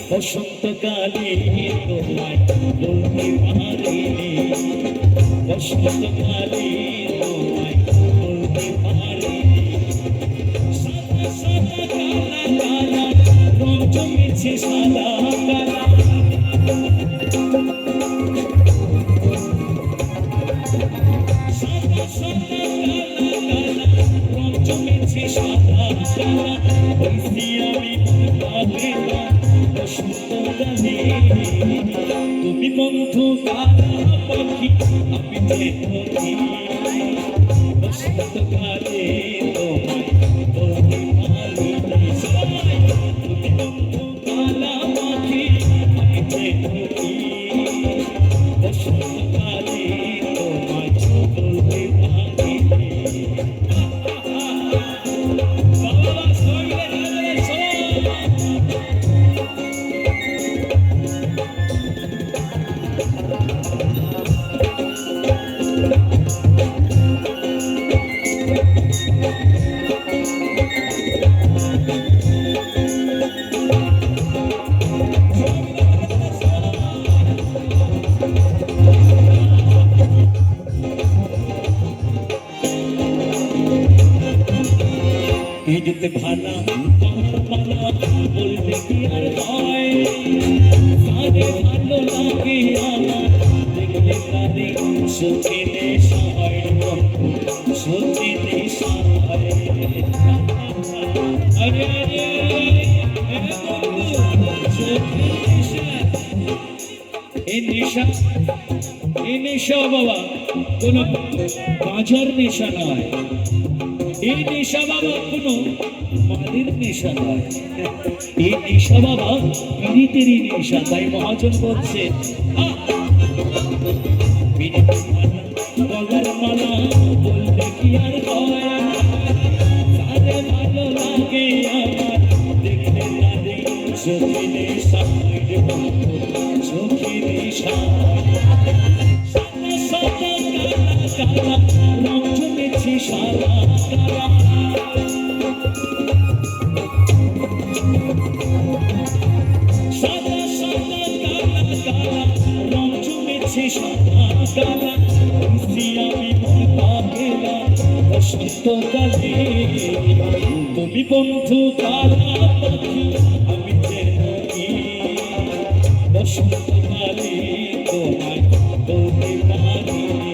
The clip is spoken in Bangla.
বসন্তকালে তোমায় বলতে পারিনি, বসন্তকালে তোমায় বলতে পারিনি। সাদা সাদা কালা কালা রং জমেছে সাদা কালা, সাদা সাদা কালা কালা রং জমেছে সাদা কালা। বলছি আমি পাবে না বসন্তকালে, তুমি বন্ধু কালা পাখি আমি যে পাখি। বসন্তকালে তোমায় বলতে পারিনি, তুমি বন্ধু কালা পাখি আমি যে পাখি। বসন্তকালে তোমায় বলতে পারিনি। ঈদতে ভালা মালা বলতে কি আর হয়, সারে ভালো লাগে আমার দেখলে তারে সুখে নেশা হয়, সুখে নেশা হয়। আরে আরে সুখে নেশা, এই নেশা, এই নেশা বাবা কোনো বাজার নেশা নয়, এই নেশা বাবা কোনো মাদের নেশা নয়, এই নেশা বাবা পীড়িতেরই নেশা। তাই মহাজন বলছে গলার মালা বলতে কি আর হয়, তারে ভালো লাগে আমার দেখলে তারে চোখে নেশা, চোখে নেশা। সাদা সাদা কালা কালা রং জমেছে সাদা কালা, সাদা সাদা কালা কালা রং জমেছে সাদা কালা। খুশি আমি পাবে না বসন্তকালে, তুমি বন্ধু কালা পাখি আমি যে পাখি। বসন্তকালে তোমায় বলতে পারিনি,